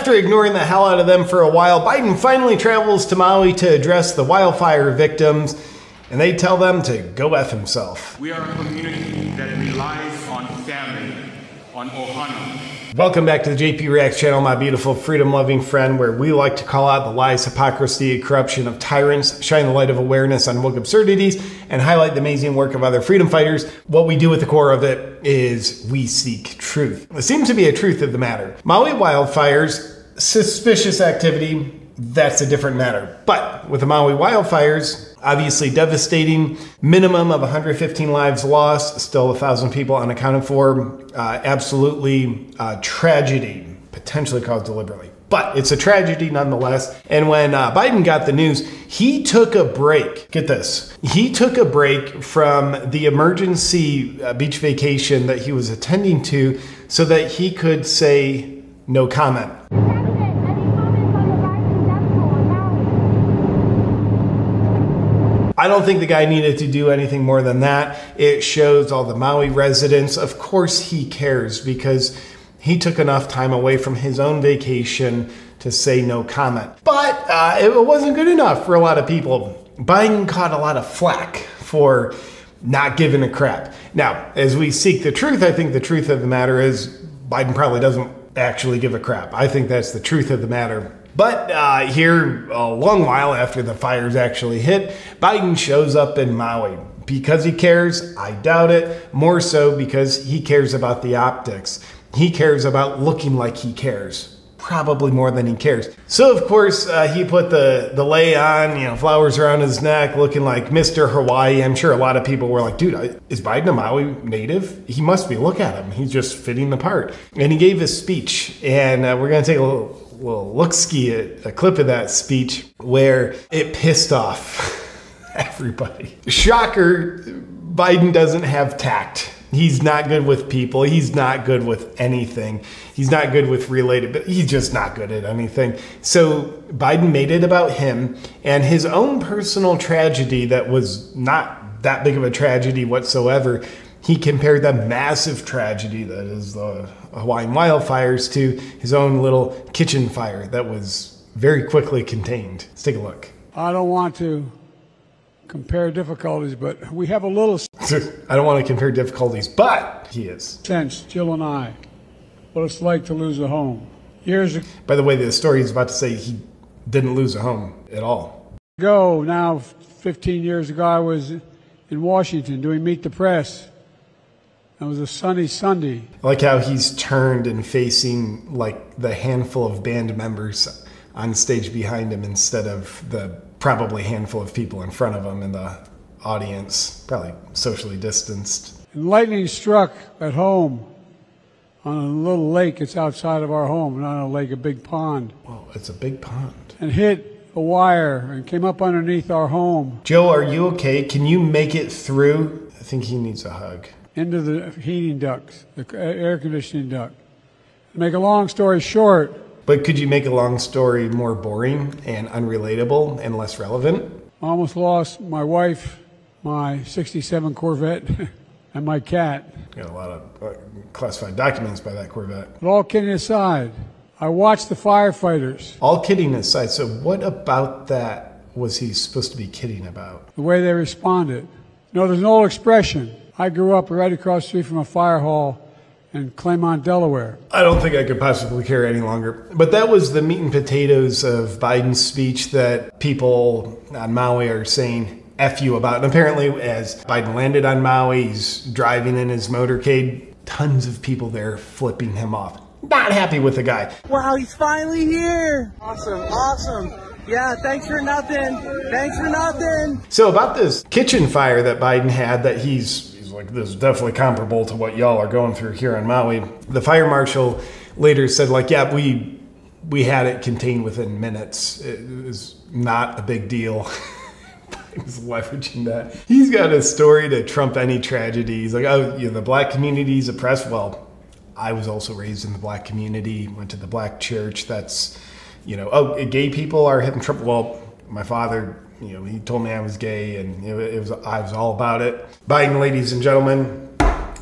After ignoring the hell out of them for a while, Biden finally travels to Maui to address the wildfire victims, and they tell them to go F himself. We are a community that relies on family, on ohana. Welcome back to the JP Reacts channel, my beautiful freedom-loving friend, where we like to call out the lies, hypocrisy, and corruption of tyrants, shine the light of awareness on woke absurdities, and highlight the amazing work of other freedom fighters. What we do at the core of it is we seek truth. There seems to be a truth of the matter. Maui wildfires, suspicious activity, that's a different matter. But with the Maui wildfires, obviously devastating, minimum of 115 lives lost, still 1,000 people unaccounted for, absolutely tragedy, potentially caused deliberately. But it's a tragedy nonetheless. And when Biden got the news, he took a break. Get this. He took a break from the emergency beach vacation that he was attending to so that he could say no comment. I don't think the guy needed to do anything more than that. It shows all the Maui residents, of course he cares, because he took enough time away from his own vacation to say no comment. But it wasn't good enough for a lot of people. Biden caught a lot of flack for not giving a crap. Now, as we seek the truth, I think the truth of the matter is Biden probably doesn't actually give a crap. I think that's the truth of the matter. But here, a long while after the fires actually hit, Biden shows up in Maui. Because he cares? I doubt it. More so because he cares about the optics. He cares about looking like he cares. Probably more than he cares. So of course, he put the lei on, flowers around his neck, looking like Mr. Hawaii. I'm sure a lot of people were like, dude, is Biden a Maui native? He must be. Look at him. He's just fitting the part. And he gave his speech. And we're going to take a little look-ski at a clip of that speech where it pissed off everybody. Shocker, Biden doesn't have tact. He's not good with people. He's not good with anything. He's not good with related, but he's just not good at anything. So Biden made it about him and his own personal tragedy that was not that big of a tragedy whatsoever. He compared the massive tragedy that is the Hawaiian wildfires to his own little kitchen fire that was very quickly contained. Let's take a look. I don't want to compare difficulties, but we have a little I don't want to compare difficulties, but he is. Sense, Jill and I, what it's like to lose a home. Years ago. By the way, the story is about to say he didn't lose a home at all. Now 15 years ago, I was in Washington doing Meet the Press. It was a sunny Sunday. I like how he's turned and facing like the handful of band members on stage behind him instead of the probably handful of people in front of him in the audience, probably socially distanced. And lightning struck at home on a little lake. It's outside of our home, not a lake, a big pond. Whoa, it's a big pond. And hit a wire and came up underneath our home. Joe, are you okay? Can you make it through? I think he needs a hug. Into the heating ducts, the air conditioning duct. To make a long story short. But could you make a long story more boring and unrelatable and less relevant? I almost lost my wife, my 67 Corvette, and my cat. Got a lot of classified documents by that Corvette. But all kidding aside, I watched the firefighters. All kidding aside, so what about that was he supposed to be kidding about? The way they responded. There's an old expression. I grew up right across the street from a fire hall in Claymont, Delaware. I don't think I could possibly care any longer. But that was the meat and potatoes of Biden's speech that people on Maui are saying F you about. And apparently as Biden landed on Maui, he's driving in his motorcade, tons of people there flipping him off. Not happy with the guy. Wow, he's finally here. Awesome, awesome. Yeah, thanks for nothing. Thanks for nothing. So about this kitchen fire that Biden had that he's like, this is definitely comparable to what y'all are going through here on Maui. The fire marshal later said, like, yeah, we had it contained within minutes. It was not a big deal. Biden's leveraging that. He's got a story to trump any tragedy. He's like, oh, the black community's oppressed. Well, I was also raised in the black community, went to the black church. That's, oh, gay people are having trouble. Well, my father, he told me I was gay, and I was all about it. Biden, ladies and gentlemen,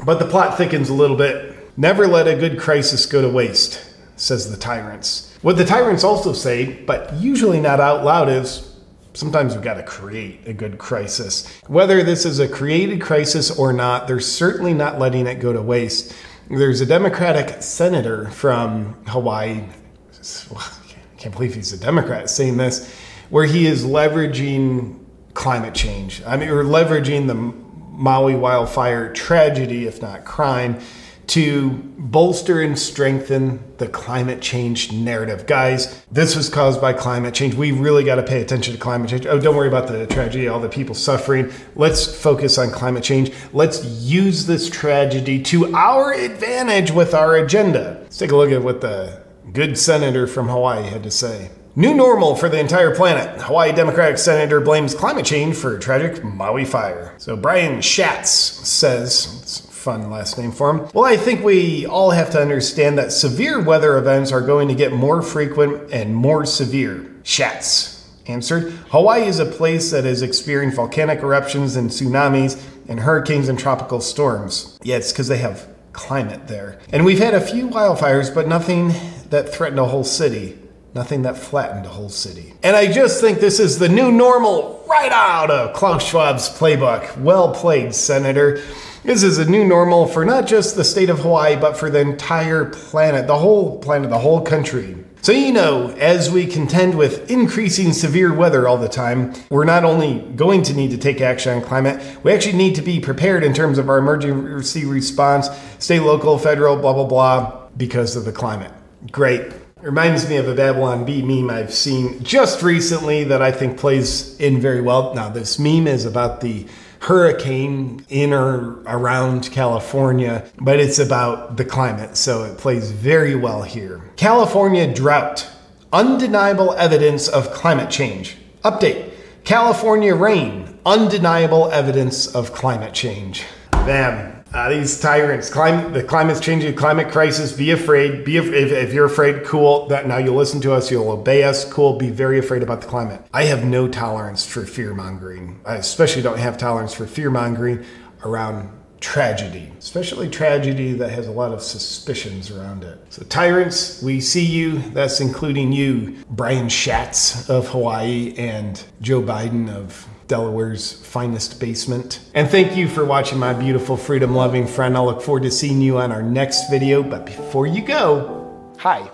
but the plot thickens a little bit. Never let a good crisis go to waste. says the tyrants. What the tyrants also say, but usually not out loud, is sometimes we've got to create a good crisis. Whether this is a created crisis or not, they're certainly not letting it go to waste. There's a Democratic senator from Hawaii, I can't believe he's a Democrat saying this, where he is leveraging climate change. We're leveraging the Maui wildfire tragedy, if not crime, to bolster and strengthen the climate change narrative. Guys, this was caused by climate change. We really got to pay attention to climate change. Oh, don't worry about the tragedy, all the people suffering. Let's focus on climate change. Let's use this tragedy to our advantage with our agenda. Let's take a look at what the good senator from Hawaii had to say. New normal for the entire planet. Hawaii Democratic senator blames climate change for tragic Maui fire. So Brian Schatz says, it's a fun last name for him. Well, I think we all have to understand that severe weather events are going to get more frequent and more severe. Schatz answered, Hawaii is a place that has experienced volcanic eruptions and tsunamis and hurricanes and tropical storms. Yeah, it's because they have climate there. And we've had a few wildfires, but nothing that threatened a whole city. Nothing that flattened a whole city. And I just think this is the new normal right out of Klaus Schwab's playbook. Well played, Senator. This is a new normal for not just the state of Hawaii, but for the entire planet, the whole country. So, as we contend with increasing severe weather all the time, we're not only going to need to take action on climate, we actually need to be prepared in terms of our emergency response, state, local, federal, blah, blah, blah, because of the climate. Great. Reminds me of a Babylon Bee meme I've seen just recently that I think plays in very well. Now, this meme is about the hurricane in or around California, but it's about the climate, so it plays very well here. California drought. Undeniable evidence of climate change. Update. California rain. Undeniable evidence of climate change. Bam. These tyrants, the climate's changing, climate crisis, be afraid. If you're afraid, cool. Now you'll listen to us, you'll obey us, cool. Be very afraid about the climate. I have no tolerance for fear-mongering. I especially don't have tolerance for fear-mongering around tragedy, especially tragedy that has a lot of suspicions around it. So tyrants, we see you. That's including you, Brian Schatz of Hawaii and Joe Biden of Delaware's finest basement. And thank you for watching, my beautiful freedom-loving friend. I'll look forward to seeing you on our next video. But before you go, hi,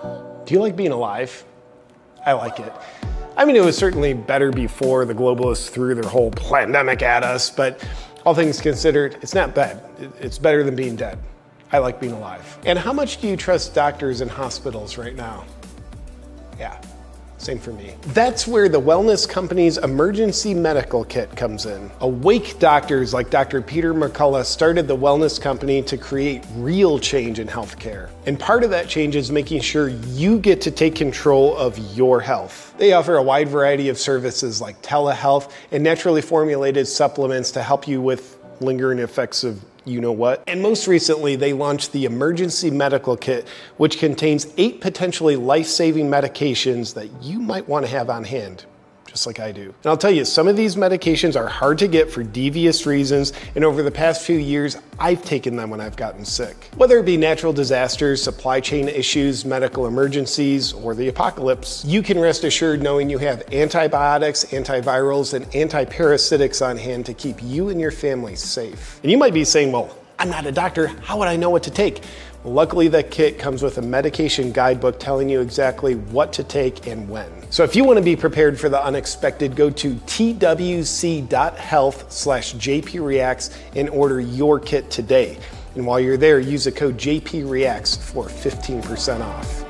do you like being alive? I like it. It was certainly better before the globalists threw their whole pandemic at us, but all things considered, it's not bad. It's better than being dead. I like being alive. And how much do you trust doctors and hospitals right now? Yeah. Same for me. That's where the wellness company's emergency medical kit comes in. Awake doctors like Dr. Peter McCullough started the wellness company to create real change in healthcare. And part of that change is making sure you get to take control of your health. They offer a wide variety of services like telehealth and naturally formulated supplements to help you with lingering effects of you-know-what. And most recently, they launched the Emergency Medical Kit, which contains 8 potentially life-saving medications that you might want to have on hand, just like I do. And I'll tell you, some of these medications are hard to get for devious reasons, and over the past few years, I've taken them when I've gotten sick. Whether it be natural disasters, supply chain issues, medical emergencies, or the apocalypse, you can rest assured knowing you have antibiotics, antivirals, and antiparasitics on hand to keep you and your family safe. And you might be saying, well, I'm not a doctor, how would I know what to take? Well, luckily, the kit comes with a medication guidebook telling you exactly what to take and when. So if you want to be prepared for the unexpected, go to twc.health/JPReacts and order your kit today. And while you're there, use the code JPReacts for 15% off.